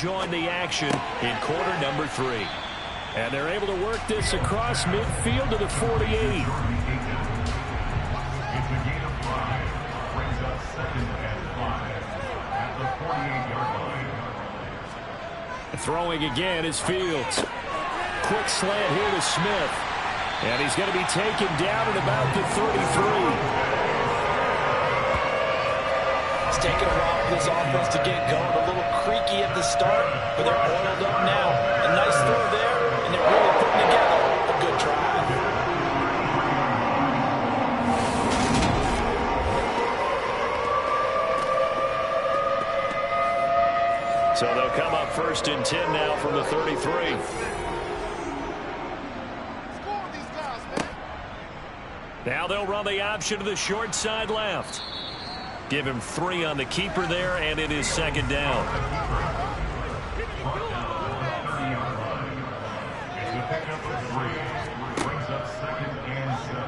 rejoin the action in quarter number 3. And they're able to work this across midfield to the 48. It's a gain of 5. Brings up 2nd and 5 at the 48-yard line. Throwing again is Fields. Quick slant here to Smith. And he's going to be taken down at about the 33. It's taken a while for this offense to get going. A little creaky at the start, but they're oiled up now. A nice throw there, and they're really putting together a good drive. So they'll come up 1st and 10 now from the 33. Now they'll run the option to the short side left. Give him 3 on the keeper there, and it is 2nd down.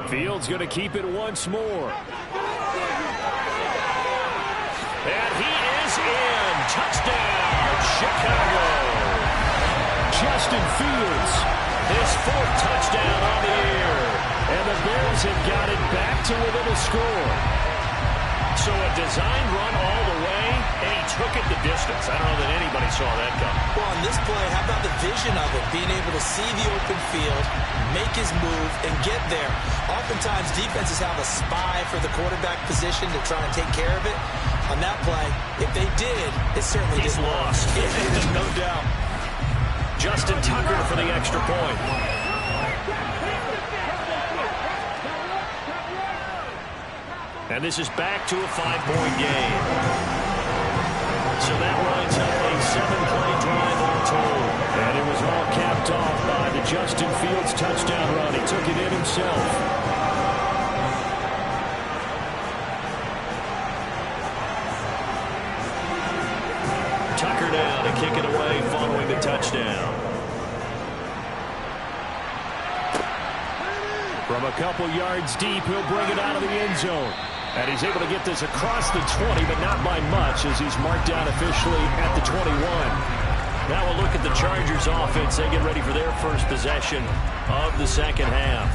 Fields going to keep it once more. And he is in. Touchdown, Chicago. Justin Fields, his 4th touchdown on the year. And the Bears have got it back to within a score. So a designed run all the way, and he took it the distance. I don't know that anybody saw that coming. Well, on this play, how about the vision of it? Being able to see the open field, make his move, and get there. Oftentimes, defenses have a spy for the quarterback position to try and take care of it. On that play, if they did, it certainly He's didn't lost. No doubt. Justin Tucker for the extra point. And this is back to a 5-point game. So that winds up a 7-play drive all told. And it was all capped off by the Justin Fields touchdown run. He took it in himself. Tucker down to kick it away following the touchdown. From a couple yards deep, he'll bring it out of the end zone. And he's able to get this across the 20, but not by much, as he's marked down officially at the 21. Now we'll look at the Chargers offense. They get ready for their first possession of the second half.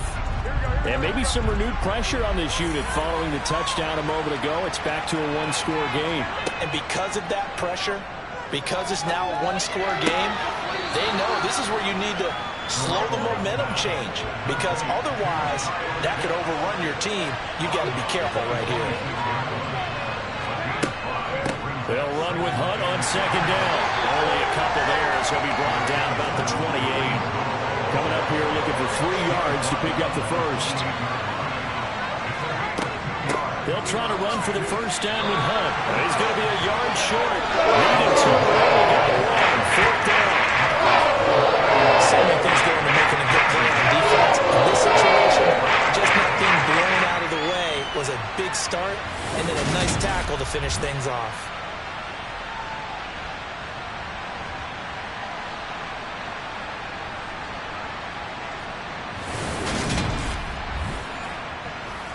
And maybe some renewed pressure on this unit following the touchdown a moment ago. It's back to a 1-score game. And because of that pressure, because it's now a 1-score game, they know this is where you need to slow the momentum change, because otherwise that could overrun your team. You got to be careful right here. They'll run with Hunt on 2nd down. Only a couple there, as he'll be brought down about the 28. Coming up here looking for 3 yards to pick up the first. They'll try to run for the first down with Hunt. And he's going to be a yard short. Needed 2, only got 1. 4th down. So many things go into making a good play on defense. In this situation, just not being blown out of the way was a big start, and then a nice tackle to finish things off.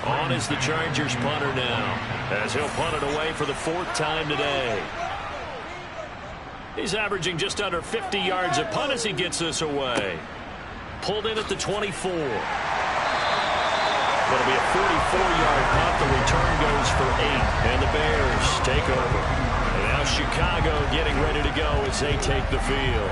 On is the Chargers punter now, as he'll punt it away for the 4th time today. He's averaging just under 50 yards a punt as he gets this away. Pulled in at the 24. It'll be a 44-yard punt. The return goes for 8, and the Bears take over. And now Chicago getting ready to go as they take the field.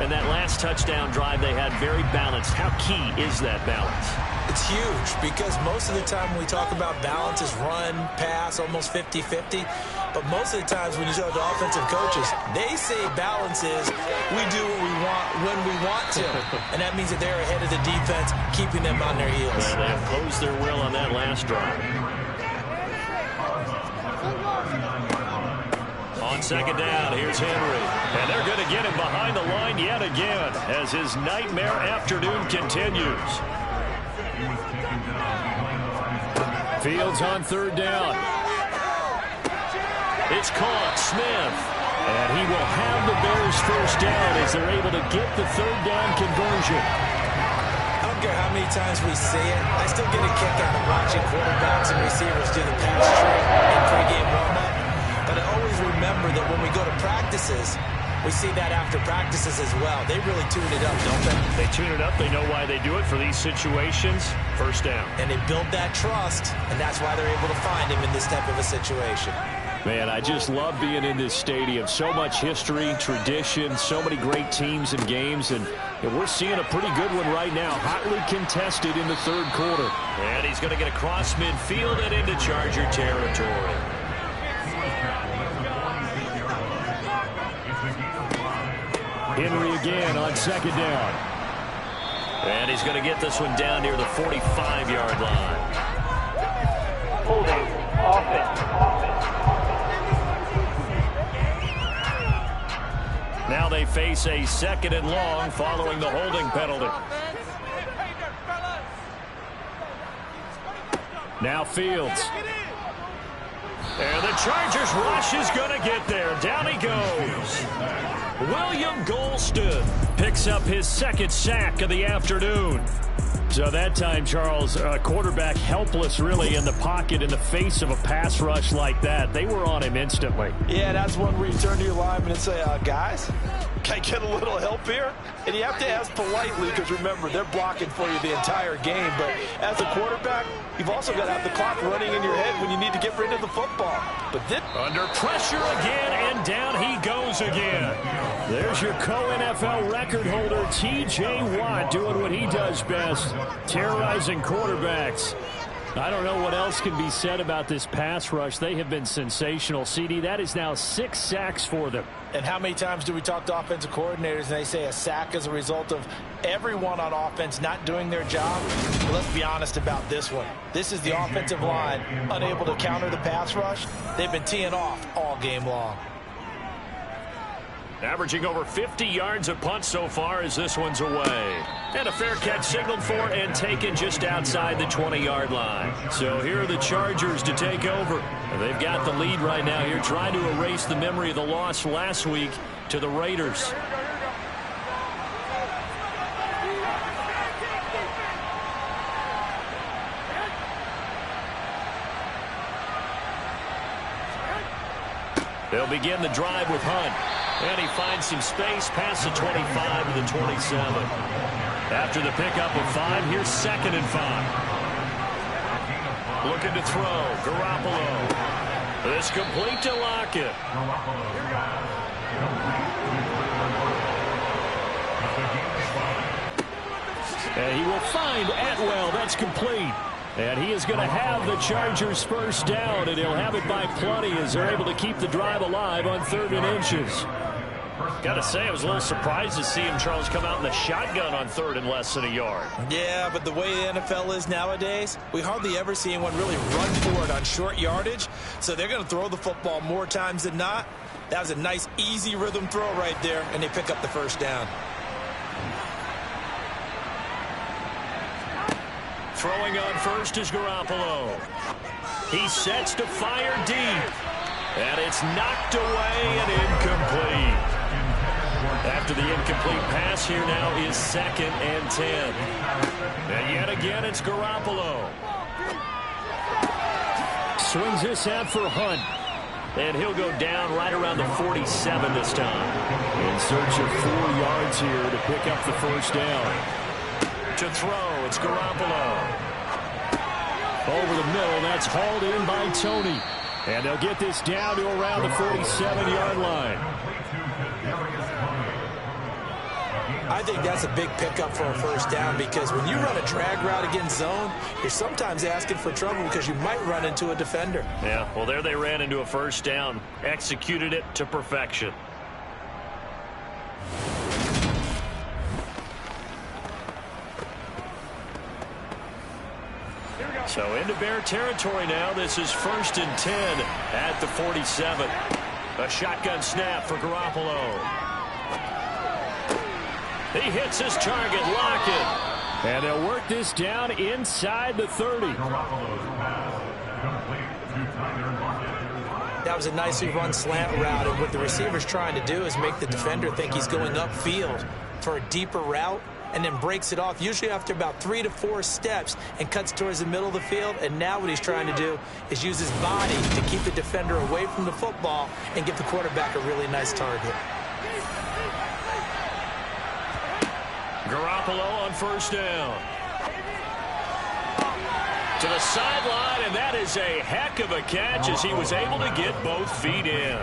And that last touchdown drive they had very balanced. How key is that balance? It's huge, because most of the time when we talk about balance is run, pass, almost 50-50. But most of the times when you talk to offensive coaches, they say balance is we do what we want when we want to. And that means that they're ahead of the defense, keeping them on their heels. Well, they imposed their will on that last drive. On 2nd down, here's Henry. And they're going to get him behind the line yet again as his nightmare afternoon continues. Fields on 3rd down. It's caught, Smith. And he will have the Bears first down as they're able to get the 3rd down conversion. I don't care how many times we see it. I still get a kick out of watching quarterbacks and receivers do the pass trick in pregame warm-up. But I always remember that when we go to practices, We see that after practices as well. They really tune it up, don't they? They tune it up. They know why they do it for these situations. First down. And they build that trust, and that's why they're able to find him in this type of a situation. Man, I just love being in this stadium. So much history, tradition, so many great teams and games, and we're seeing a pretty good one right now. Hotly contested in the third quarter. And he's going to get across midfield and into Charger territory. Henry again on second down. And he's going to get this one down near the 45-yard line. Holding, offense. Now they face a second and long following the holding penalty. Now Fields. And the Chargers rush is going to get there. Down he goes. William Golston picks up his second sack of the afternoon. So that time, Charles, quarterback helpless really in the pocket in the face of a pass rush like that. They were on him instantly. Yeah, that's one where you turn to your lineman and say, guys, can I get a little help here? And you have to ask politely because, remember, they're blocking for you the entire game. But as a quarterback, you've also got to have the clock running in your head when you need to get rid of the football. But then under pressure again, and down he goes again. There's your co-NFL record holder, T.J. Watt, doing what he does best, terrorizing quarterbacks. I don't know what else can be said about this pass rush. They have been sensational. CD, that is now 6 sacks for them. And how many times do we talk to offensive coordinators and they say a sack is a result of everyone on offense not doing their job? Well, let's be honest about this one. This is the offensive line unable to counter the pass rush. They've been teeing off all game long. Averaging over 50 yards a punt so far as this one's away. And a fair catch signaled for and taken just outside the 20-yard line. So here are the Chargers to take over. They've got the lead right now here, trying to erase the memory of the loss last week to the Raiders. They'll begin the drive with Hunt. And he finds some space past the 25 to the 27. After the pickup of 5, here's 2nd and 5. Looking to throw. Garoppolo. This complete to Lockett. And he will find Atwell. That's complete. And he is going to have the Chargers first down, and he'll have it by plenty as they're able to keep the drive alive on 3rd and inches. Got to say, I was a little surprised to see him, Charles, come out in the shotgun on 3rd and less than a yard. Yeah, but the way the NFL is nowadays, we hardly ever see anyone really run for it on short yardage. So they're going to throw the football more times than not. That was a nice, easy rhythm throw right there, and they pick up the first down. Throwing on first is Garoppolo. He sets to fire deep. And it's knocked away and incomplete. After the incomplete pass, here now is 2nd and 10. And yet again, it's Garoppolo. Swings this out for Hunt. And he'll go down right around the 47 this time. In search of 4 yards here to pick up the first down. To throw, it's Garoppolo. Over the middle, that's hauled in by Tony. And they'll get this down to around the 47-yard line. I think that's a big pickup for a first down because when you run a drag route against zone, you're sometimes asking for trouble because you might run into a defender. Yeah, well, there they ran into a first down. Executed it to perfection. So into Bear territory now. This is 1st and 10 at the 47. A shotgun snap for Garoppolo. He hits his target, Lockett. And they'll work this down inside the 30. That was a nicely run slant route, and what the receiver's trying to do is make the defender think he's going upfield for a deeper route, and then breaks it off, usually after about 3 to 4 steps, and cuts towards the middle of the field. And now what he's trying to do is use his body to keep the defender away from the football and give the quarterback a really nice target. Garoppolo on first down. To the sideline, and that is a heck of a catch as he was able to get both feet in.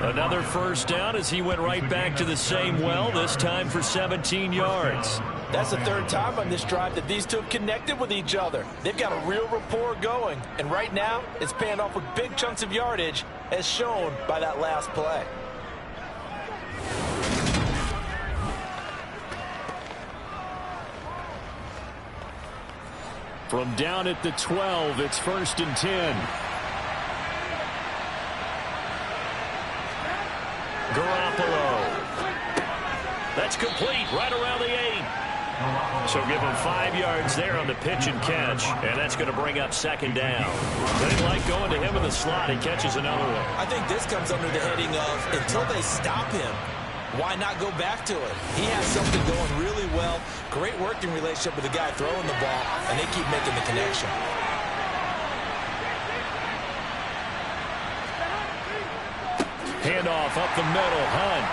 Another first down as he went right back to the same well, this time for 17 yards. That's the third time on this drive that these two have connected with each other. They've got a real rapport going, and right now it's paying off with big chunks of yardage, as shown by that last play. From down at the 12, it's 1st and 10. Garoppolo. That's complete right around the 8. So give him 5 yards there on the pitch and catch, and that's going to bring up 2nd down. They didn't like going to him in the slot. He catches another one. I think this comes under the heading of until they stop him, why not go back to it? He has something going really well. Great working relationship with the guy throwing the ball, and they keep making the connection. Handoff up the middle, Hunt.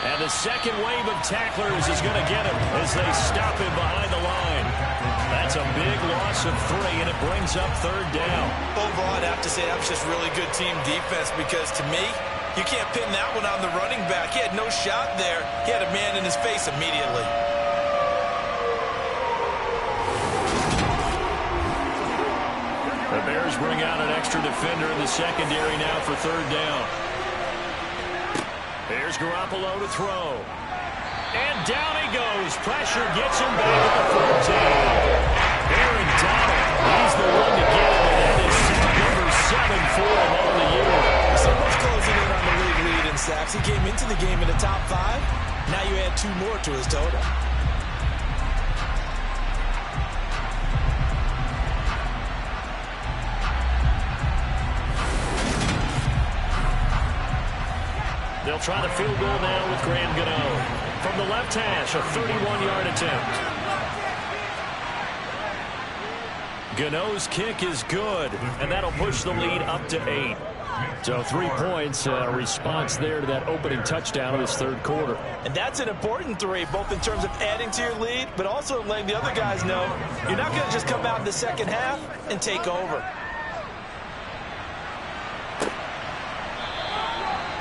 And the second wave of tacklers is going to get him as they stop him behind the line. That's a big loss of 3, and it brings up 3rd down. Overall, I'd have to say that was just really good team defense because, to me, you can't pin that one on the running back. He had no shot there. He had a man in his face immediately. The Bears bring out an extra defender in the secondary now for 3rd down. Here's Garoppolo to throw. And down he goes. Pressure gets him back at the 14. Aaron Donald, he's the one to get him, and that is sack number 7 for him on the year. Someone's closing in on the league lead in sacks. He came into the game in the top 5. Now you add 2 more to his total. They'll try the field goal now with Graham Gano. From the left hash, a 31-yard attempt. Gano's kick is good, and that'll push the lead up to 8. So 3 points, a response there to that opening touchdown of this 3rd quarter. And that's an important 3, both in terms of adding to your lead, but also letting the other guys know you're not going to just come out in the second half and take over.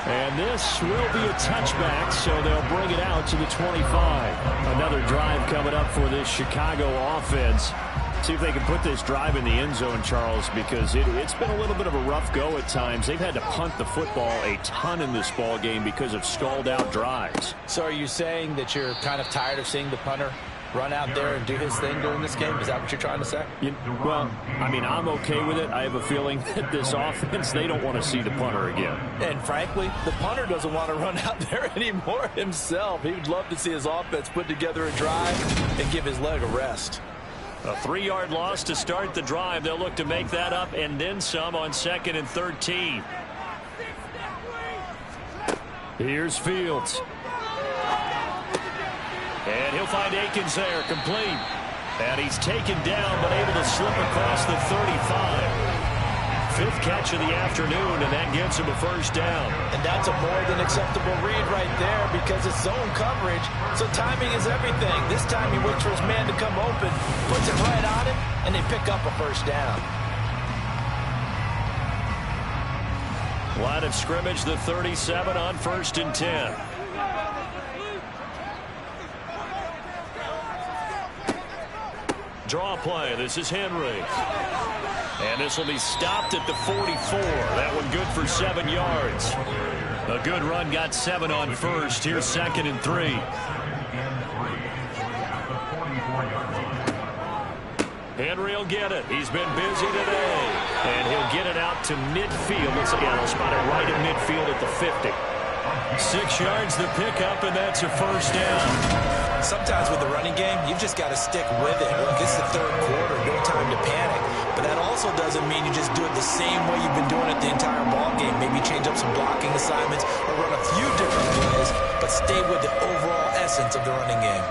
And this will be a touchback, so they'll bring it out to the 25. Another drive coming up for this Chicago offense. See if they can put this drive in the end zone, Charles, because it's been a little bit of a rough go at times. They've had to punt the football a ton in this ball game because of stalled-out drives. So are you saying that you're kind of tired of seeing the punter run out there and do his thing during this game? Is that what you're trying to say? Well, I mean, I'm okay with it. I have a feeling that this offense, they don't want to see the punter again. And frankly, the punter doesn't want to run out there anymore himself. He would love to see his offense put together a drive and give his leg a rest. A 3-yard loss to start the drive. They'll look to make that up and then some on 2nd and 13. Here's Fields. And he'll find Akins there, complete. And he's taken down, but able to slip across the 35. 5th catch of the afternoon, and that gives him a 1st down. And that's a more than acceptable read right there because it's zone coverage, so timing is everything. This time he waits for his man to come open, puts it right on him, and they pick up a 1st down. Line of scrimmage, the 37 on 1st and 10. Draw play. This is Henry. And this will be stopped at the 44. That one good for 7 yards. A good run got 7 on 1st. Here's 2nd and 3. Henry will get it. He's been busy today. And he'll get it out to midfield. Let's see, they'll spot it right in midfield at the 50. 6 yards the pickup, and that's a 1st down. Sometimes with the running game, you've just got to stick with it. Look, it's the 3rd quarter, no time to panic. But that also doesn't mean you just do it the same way you've been doing it the entire ball game. Maybe change up some blocking assignments or run a few different plays, but stay with the overall essence of the running game.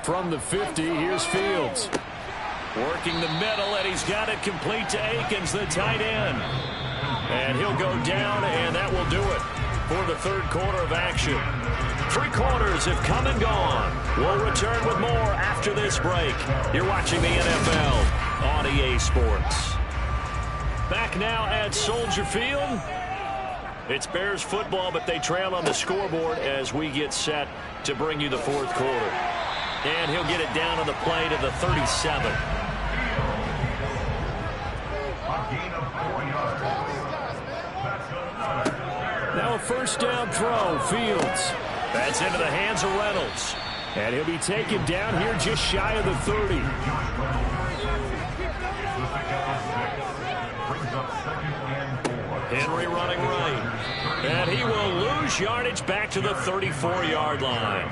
From the 50, here's Fields. Working the middle, and he's got it complete to Akins, the tight end. And he'll go down, and that will do it for the third quarter of action. 3 quarters have come and gone. We'll return with more after this break. You're watching the NFL on EA Sports. Back now at Soldier Field. It's Bears football, but they trail on the scoreboard as we get set to bring you the fourth quarter. And he'll get it down on the play to the 37. Now a first down throw, Fields. That's into the hands of Reynolds. And he'll be taken down here just shy of the 30. Henry running right. And he will lose yardage back to the 34-yard line.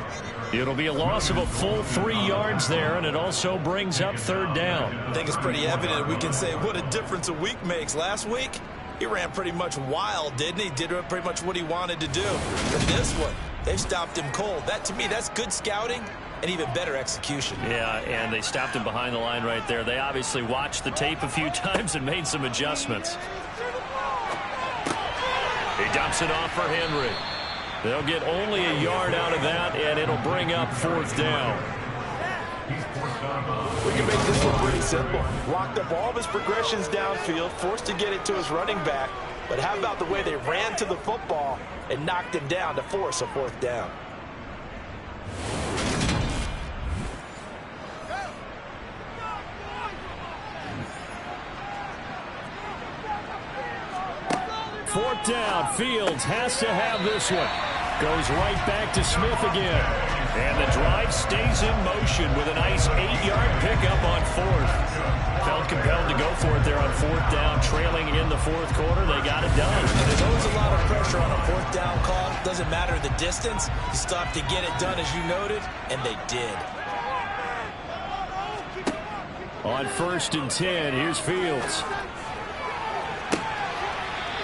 It'll be a loss of a full 3 yards there, and it also brings up third down. I think it's pretty evident we can say what a difference a week makes. Last week, he ran pretty much wild, didn't he? Did pretty much what he wanted to do. But this one, they stopped him cold. That, to me, that's good scouting and even better execution. Yeah, and they stopped him behind the line right there. They obviously watched the tape a few times and made some adjustments. He dumps it off for Henry. They'll get only a yard out of that, and it'll bring up fourth down. We can make this one pretty simple. Locked up all of his progressions downfield, forced to get it to his running back. But how about the way they ran to the football and knocked him down to force a fourth down? Fourth down. Fields has to have this one. Goes right back to Smith again. And the drive stays in motion with a nice 8-yard pickup on fourth. Felt compelled to go for it there on fourth down, trailing in the fourth quarter. They got it done. And there's always a lot of pressure on a fourth down call. Doesn't matter the distance. You stop to get it done, as you noted, and they did. On 1st and 10, here's Fields.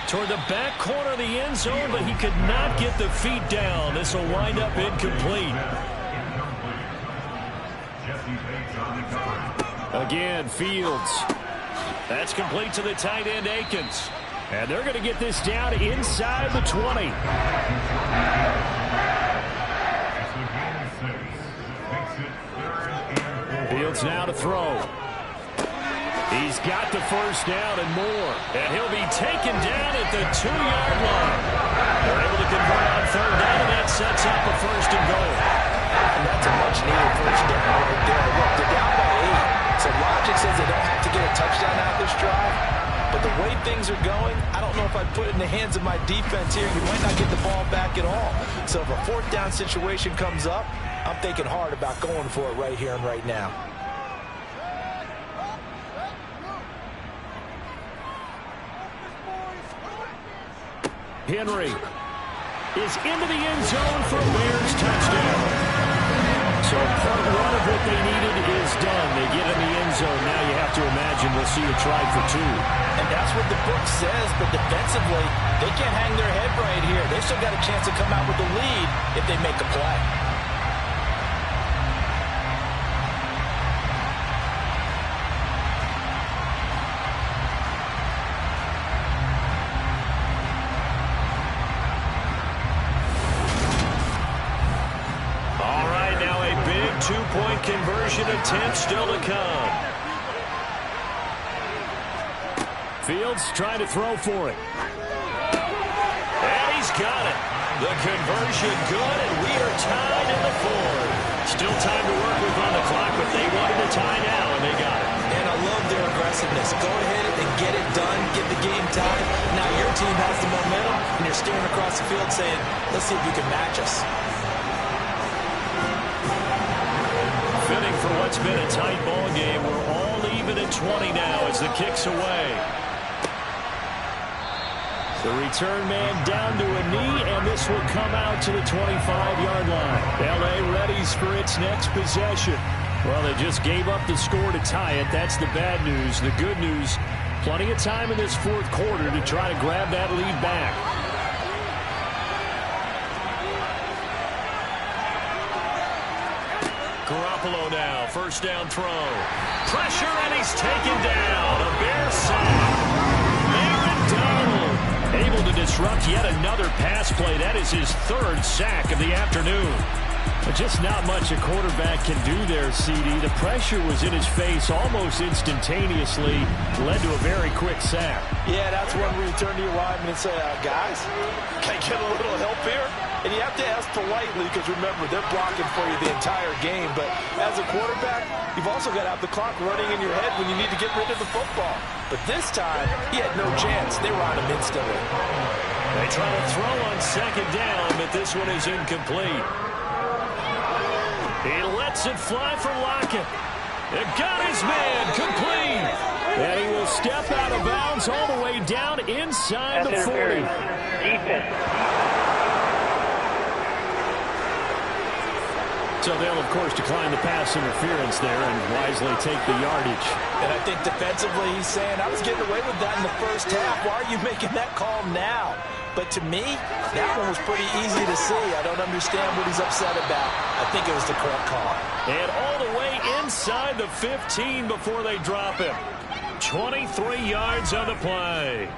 Toward the back corner of the end zone, but he could not get the feet down. This will wind up incomplete. Again, Fields. That's complete to the tight end, Akins. And they're going to get this down inside the 20. Fields now to throw. He's got the first down and more. And he'll be taken down at the 2-yard line. They're able to convert on third down, and that sets up a first and goal. And that's a much-needed first down right there. Look, they're down by 8. So logic says they don't have to get a touchdown out of this drive. But the way things are going, I don't know if I'd put it in the hands of my defense here. You might not get the ball back at all. So if a fourth down situation comes up, I'm thinking hard about going for it right here and right now. Henry is into the end zone for a Bears touchdown. So part one of what they needed is done. They get in the end zone. Now you have to imagine we'll see a try for 2. And that's what the book says, but defensively, they can't hang their head right here. They've still got a chance to come out with the lead if they make a play. Two-point conversion attempt still to come. Fields trying to throw for it. And he's got it. The conversion good, and we are tied in the fourth. Still time to work with on the clock, but they wanted to tie now, and they got it. And I love their aggressiveness. Go ahead and get it done, get the game tied. Now your team has the momentum, and you're staring across the field saying, let's see if you can match us. Fitting for what's been a tight ball game. We're all even at 20 now as the kick's away. The return man down to a knee, and this will come out to the 25-yard line. L.A. readies for its next possession. Well, they just gave up the score to tie it. That's the bad news. The good news, plenty of time in this fourth quarter to try to grab that lead back. Garoppolo now, first down throw. Pressure, and he's taken down. A Bears sack. Aaron Donald disrupt yet another pass play. That is his third sack of the afternoon. But just not much a quarterback can do there, CD. The pressure was in his face almost instantaneously, led to a very quick sack. Yeah, that's when we turn to your lineman and say, guys, can I get a little help here? And you have to ask politely because, remember, they're blocking for you the entire game. But as a quarterback, you've also got to have the clock running in your head when you need to get rid of the football. But this time, he had no chance. They were on him instantly. They try to throw on second down, but this one is incomplete. He lets it fly for Lockett. It got his man complete. And he will step out of bounds all the way down inside the 40. Defense. So they'll, of course, decline the pass interference there and wisely take the yardage. And I think defensively he's saying, I was getting away with that in the first half. Why are you making that call now? But to me, that one was pretty easy to see. I don't understand what he's upset about. I think it was the correct call. And all the way inside the 15 before they drop him. 23 yards on the play.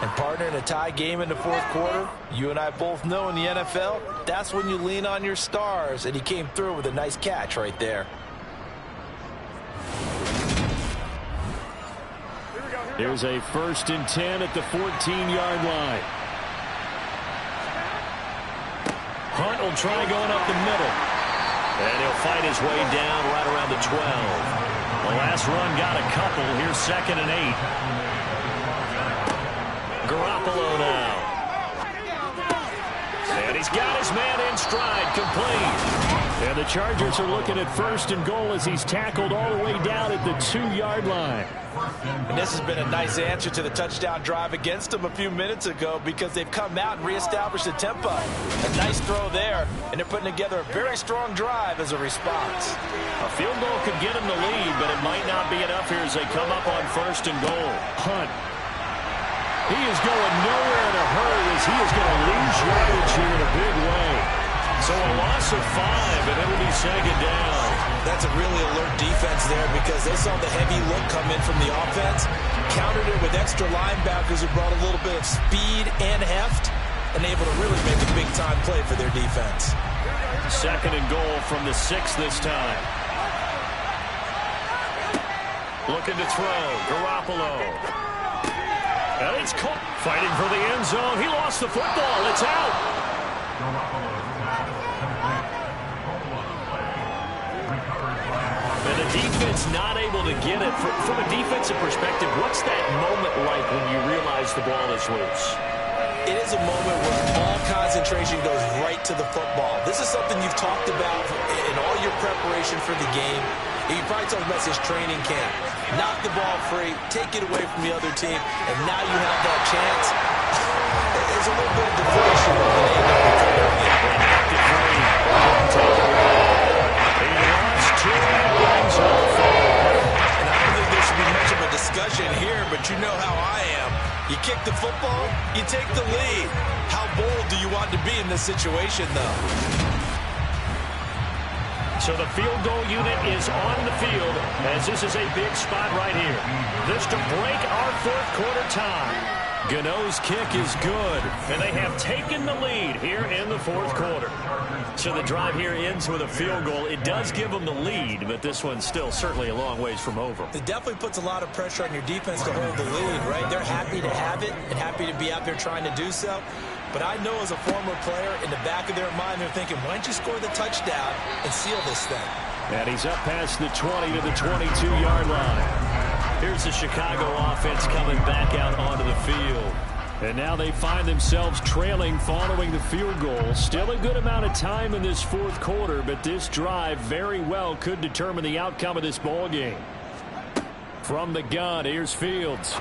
And partner, in a tie game in the fourth quarter, you and I both know in the NFL, that's when you lean on your stars. And he came through with a nice catch right there. Here's a 1st and 10 at the 14-yard line. Hunt will try going up the middle. And he'll fight his way down right around the 12. The last run got a couple. Here's 2nd and 8. Garoppolo now. And he's got his man in stride, complete. And the Chargers are looking at 1st and goal as he's tackled all the way down at the 2-yard line. And this has been a nice answer to the touchdown drive against them a few minutes ago because they've come out and reestablished the tempo. A nice throw there, and they're putting together a very strong drive as a response. A field goal could get them the lead, but it might not be enough here as they come up on 1st and goal. Hunt. He is going nowhere in a hurry as he is going to lose yardage here in a big way. So a loss of 5, and it'll be 2nd down. That's a really alert defense there because they saw the heavy look come in from the offense, countered it with extra linebackers who brought a little bit of speed and heft, and able to really make a big-time play for their defense. 2nd and goal from the 6 this time. Looking to throw. Garoppolo. And it's caught. Fighting for the end zone. He lost the football. It's out. And the defense not able to get it. From a defensive perspective, what's that moment like when you realize the ball is loose? It is a moment where all concentration goes right to the football. This is something you've talked about in all your preparation for the game. You probably talked about this training camp. Knock the ball free, take it away from the other team, and now you have that chance. There's a little bit of deflation when they know it's over. He lost 2 yards off. And I don't think there should be much of a discussion here, but you know how I am. You kick the football, you take the lead. How bold do you want to be in this situation, though? So the field goal unit is on the field as this is a big spot right here. This to break our fourth quarter tie. Gano's kick is good, and they have taken the lead here in the fourth quarter. So the drive here ends with a field goal. It does give them the lead, but this one's still certainly a long ways from over. It definitely puts a lot of pressure on your defense to hold the lead, right? They're happy to have it and happy to be out there trying to do so. But I know as a former player, in the back of their mind, they're thinking, why don't you score the touchdown and seal this thing? And he's up past the 20 to the 22-yard line. Here's the Chicago offense coming back out onto the field. And now they find themselves trailing following the field goal. Still a good amount of time in this fourth quarter, but this drive very well could determine the outcome of this ball game. From the gun, here's Fields.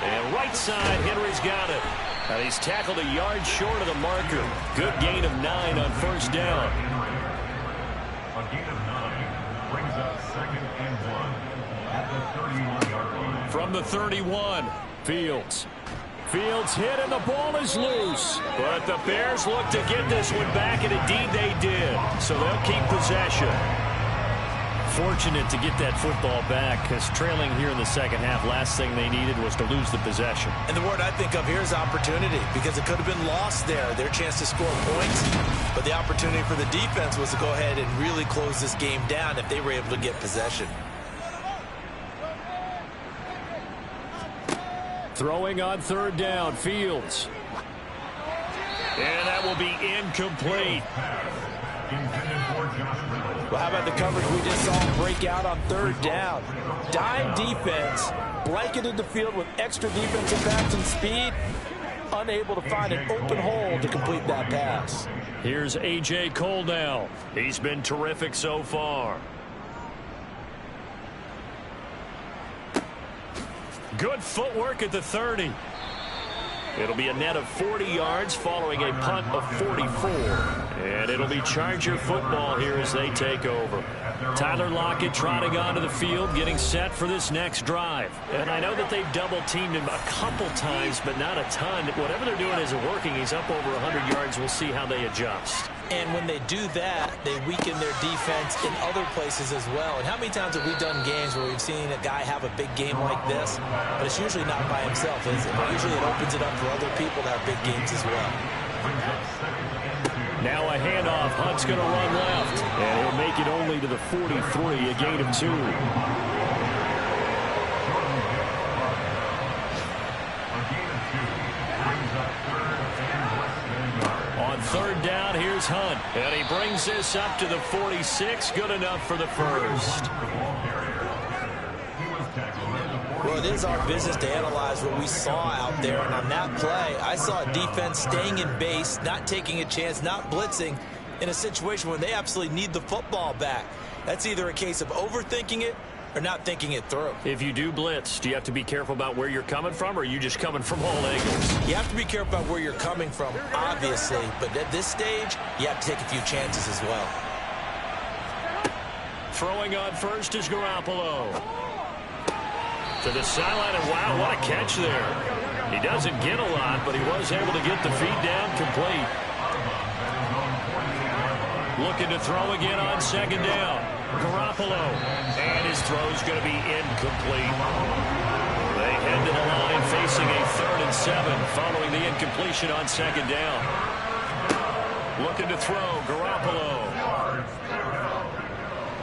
And right side, Henry's got it. And he's tackled a yard short of the marker. Good gain of 9 on first down. A gain of 9 brings up 2nd and 1 at the 31-yard line. From the 31, Fields. Fields hit and the ball is loose. But the Bears look to get this one back, and indeed they did. So they'll keep possession. Fortunate to get that football back, because trailing here in the second half, last thing they needed was to lose the possession. And the word I think of here is opportunity, because it could have been lost there, their chance to score points. But the opportunity for the defense was to go ahead and really close this game down if they were able to get possession. Throwing on third down, Fields. And that will be incomplete. Well, how about the coverage we just saw break out on third down? Dime defense, blanketed the field with extra defensive backs and speed, unable to find an open hole to complete that pass. Here's A.J. Cole now. He's been terrific so far. Good footwork at the 30. It'll be a net of 40 yards following a punt of 44. And it'll be Charger football here as they take over. Tyler Lockett trotting onto the field, getting set for this next drive. And I know that they've double-teamed him a couple times, but not a ton. Whatever they're doing isn't working. He's up over 100 yards. We'll see how they adjust. And when they do that, they weaken their defense in other places as well. And how many times have we done games where we've seen a guy have a big game like this, but it's usually not by himself, is it? Usually it opens it up for other people to have big games as well. Now a handoff. Hunt's going to run left. And he'll make it only to the 43, a gain of 2. On third down, here's Hunt. And he brings this up to the 46. Good enough for the first. Well, it is our business to analyze what we saw out there. And on that play, I saw a defense staying in base, not taking a chance, not blitzing in a situation where they absolutely need the football back. That's either a case of overthinking it or not thinking it through. If you do blitz, do you have to be careful about where you're coming from, or are you just coming from all angles? You have to be careful about where you're coming from, obviously. But at this stage, you have to take a few chances as well. Throwing on first is Garoppolo. To the sideline, and wow, what a catch there. He doesn't get a lot, but he was able to get the feed down complete. Looking to throw again on second down. Garoppolo, and his throw's going to be incomplete. They head to the line facing a 3rd and 7 following the incompletion on second down. Looking to throw, Garoppolo.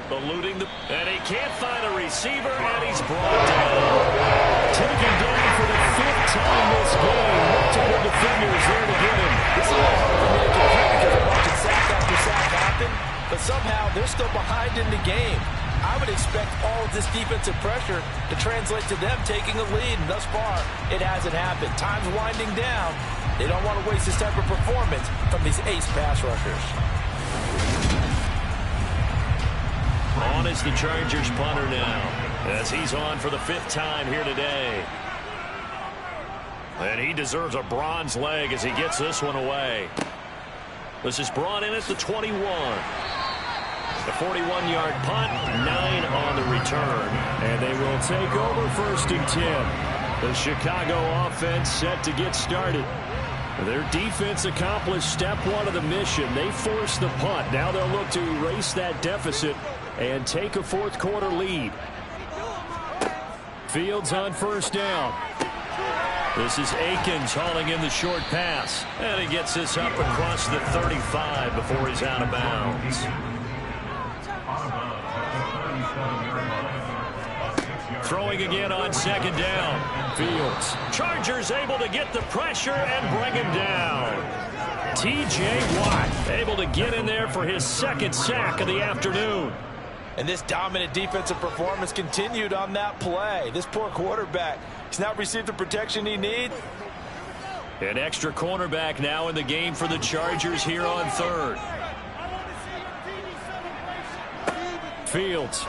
Eluding the, and he can't find a receiver, and he's brought down. Taken down for the 5th time this game. Multiple defenders there to get him. This is a little hard for me to compute because I'm watching sack after sack happen, but somehow they're still behind in the game. I would expect all of this defensive pressure to translate to them taking a lead, and thus far, it hasn't happened. Time's winding down. They don't want to waste this type of performance from these ace pass rushers. On is the Chargers punter now, as he's on for the 5th time here today. And he deserves a bronze leg as he gets this one away. This is brought in at the 21. The 41-yard punt, 9 on the return. And they will take over 1st and 10. The Chicago offense set to get started. Their defense accomplished step 1 of the mission. They forced the punt. Now they'll look to erase that deficit and take a 4th quarter lead. Fields on 1st down. This is Akins hauling in the short pass. And he gets this up across the 35 before he's out of bounds. Throwing again on 2nd down. Fields. Chargers able to get the pressure and bring him down. T.J. Watt able to get in there for his 2nd sack of the afternoon. And this dominant defensive performance continued on that play. This poor quarterback, he's not received the protection he needs. An extra cornerback now in the game for the Chargers here on 3rd. Fields.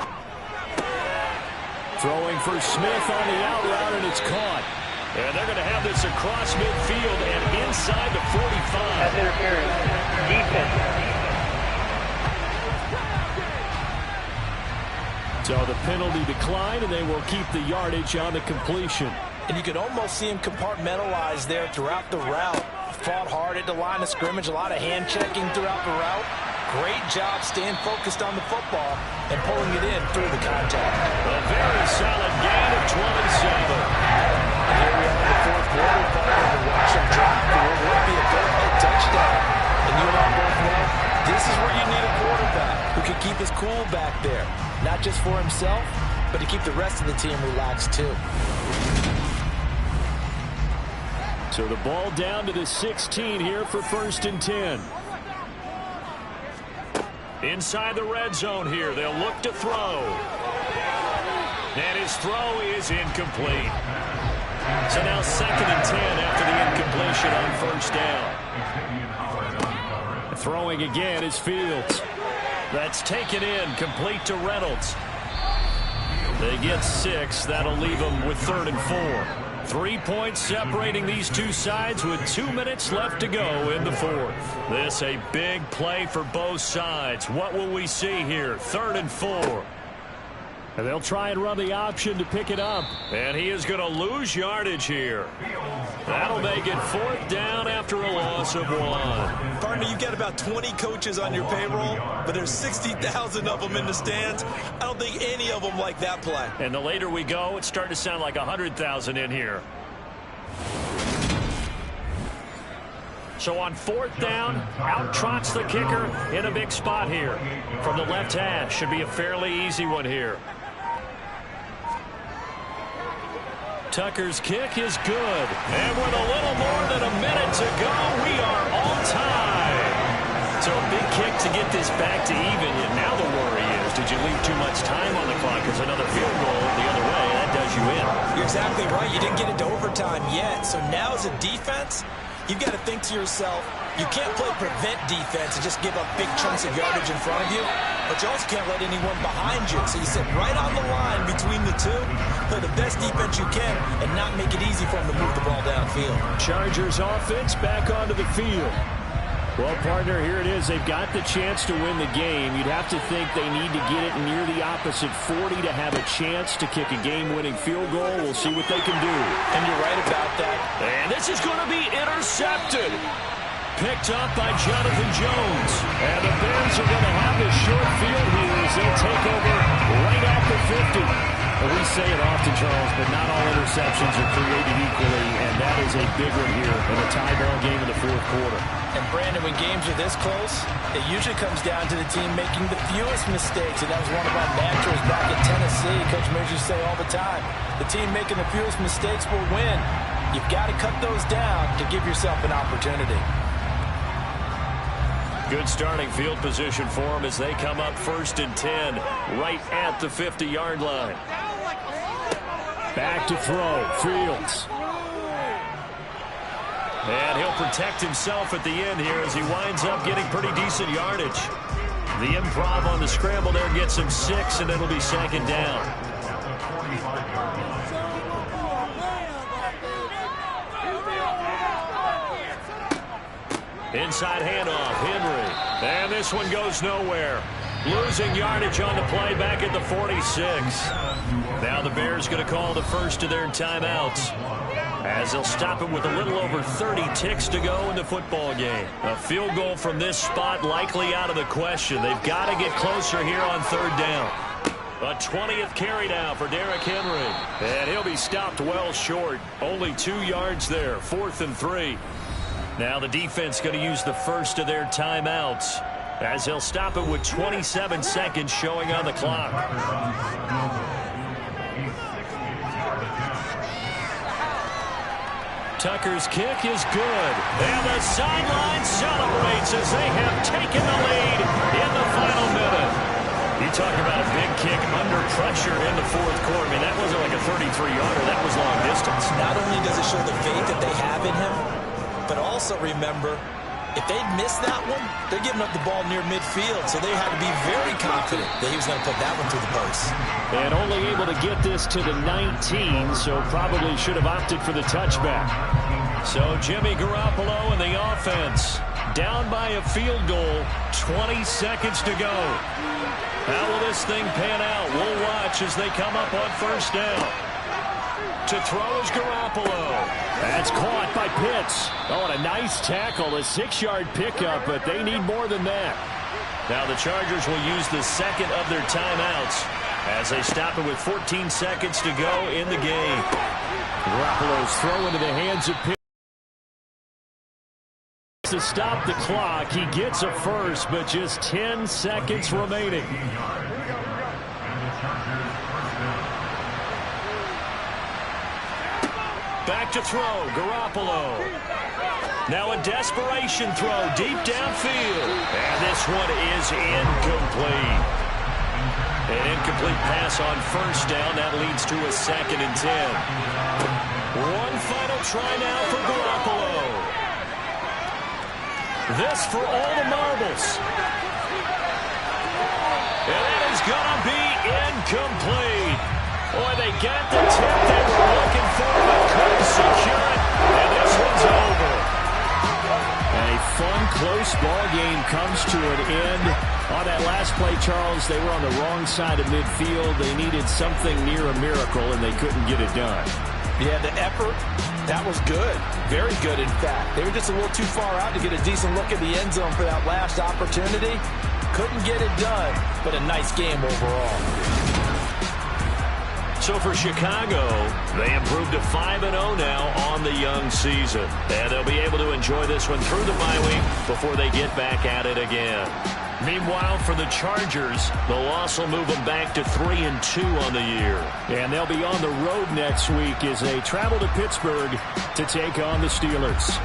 Throwing for Smith on the out route, and it's caught. And they're going to have this across midfield and inside the 45. That's interference. Defense. So the penalty declined, and they will keep the yardage on the completion. And you can almost see him compartmentalize there throughout the route. Fought hard at the line of scrimmage, a lot of hand checking throughout the route. Great job staying focused on the football and pulling it in through the contact. A very solid gain of 27. Here we are in the fourth quarter, partner, to watch them drive. There will be a go-ahead touchdown. And you and I both know this is where you need a quarterback who can keep his cool back there. Not just for himself, but to keep the rest of the team relaxed too. So the ball down to the 16 here for 1st and 10. Inside the red zone here, they'll look to throw. And his throw is incomplete. So now 2nd and 10 after the incompletion on 1st down. Throwing again is Fields. That's taken in, complete to Reynolds. They get 6. That'll leave them with 3rd and 4. 3 points separating these two sides with 2 minutes left to go in the 4th. This a big play for both sides. What will we see here? 3rd and 4. And they'll try and run the option to pick it up. And he is going to lose yardage here. That'll make it 4th down after a loss of 1. Partner, you've got about 20 coaches on your payroll, but there's 60,000 of them in the stands. I don't think any of them like that play. And the later we go, it's starting to sound like 100,000 in here. So on 4th down, out trots the kicker in a big spot here. From the left hash, should be a fairly easy one here. Tucker's kick is good. And with a little more than a minute to go, we are on time. So a big kick to get this back to even. And now the worry is, did you leave too much time on the clock? There's another field goal the other way. That does you in. You're exactly right. You didn't get it to overtime yet. So now as a defense, you've got to think to yourself, you can't play prevent defense and just give up big chunks of yardage in front of you, but you also can't let anyone behind you. So you sit right on the line between the two, play the best defense you can, and not make it easy for them to move the ball downfield. Chargers offense back onto the field. Well, partner, here it is. They've got the chance to win the game. You'd have to think they need to get it near the opposite 40 to have a chance to kick a game-winning field goal. We'll see what they can do. And you're right about that. And this is going to be intercepted. Picked up by Jonathan Jones. And the Bears are going to have this short field here as they'll take over right at the 50. Well, we say it often, Charles, but not all interceptions are created equally, and that is a big one here in a tie ball game in the 4th quarter. And, Brandon, when games are this close, it usually comes down to the team making the fewest mistakes, and that was one of our mantras back in Tennessee. Coach Mears used to say all the time, the team making the fewest mistakes will win. You've got to cut those down to give yourself an opportunity. Good starting field position for them as they come up 1st and 10 right at the 50-yard line. Back to throw, Fields. And he'll protect himself at the end here as he winds up getting pretty decent yardage. The improv on the scramble there gets him 6, and it'll be 2nd down. Inside handoff, Henry. And this one goes nowhere. Losing yardage on the play back at the 46. Now the Bears going to call the first of their timeouts, as they'll stop it with a little over 30 ticks to go in the football game. A field goal from this spot likely out of the question. They've got to get closer here on 3rd down. A 20th carry now for Derrick Henry. And he'll be stopped well short. Only 2 yards there. 4th and 3. Now the defense going to use the first of their timeouts, as he'll stop it with 27 seconds showing on the clock. Tucker's kick is good. And the sideline celebrates as they have taken the lead in the final minute. You talk about a big kick under pressure in the 4th quarter. I mean, that wasn't like a 33-yarder. That was long distance. Not only does it show the faith that they have in him, but also remember, if they'd missed that one, they're giving up the ball near midfield, so they had to be very confident that he was going to put that one through the post. And only able to get this to the 19, so probably should have opted for the touchback. So Jimmy Garoppolo and the offense down by a field goal, 20 seconds to go. How will this thing pan out? We'll watch as they come up on 1st down. To throw is Garoppolo. That's caught by Pitts. Oh, and a nice tackle, a 6-yard pickup, but they need more than that. Now the Chargers will use the second of their timeouts as they stop it with 14 seconds to go in the game. Garoppolo's throw into the hands of Pittsburgh to stop the clock. He gets a first, but just 10 seconds remaining. Back to throw, Garoppolo. Now a desperation throw deep downfield. And this one is incomplete. An incomplete pass on first down. That leads to a 2nd and 10. One final try now for Garoppolo. This for all the marbles. And that is going to be incomplete. Boy, they got the tip they were looking for, but couldn't secure it. And this one's over. And a fun, close ball game comes to an end. On that last play, Charles, they were on the wrong side of midfield. They needed something near a miracle, and they couldn't get it done. Yeah, the effort, that was good. Very good, in fact. They were just a little too far out to get a decent look at the end zone for that last opportunity. Couldn't get it done, but a nice game overall. So for Chicago, they improved to 5-0 now on the young season. And they'll be able to enjoy this one through the bye week before they get back at it again. Meanwhile, for the Chargers, the loss will move them back to 3-2 on the year. And they'll be on the road next week as they travel to Pittsburgh to take on the Steelers.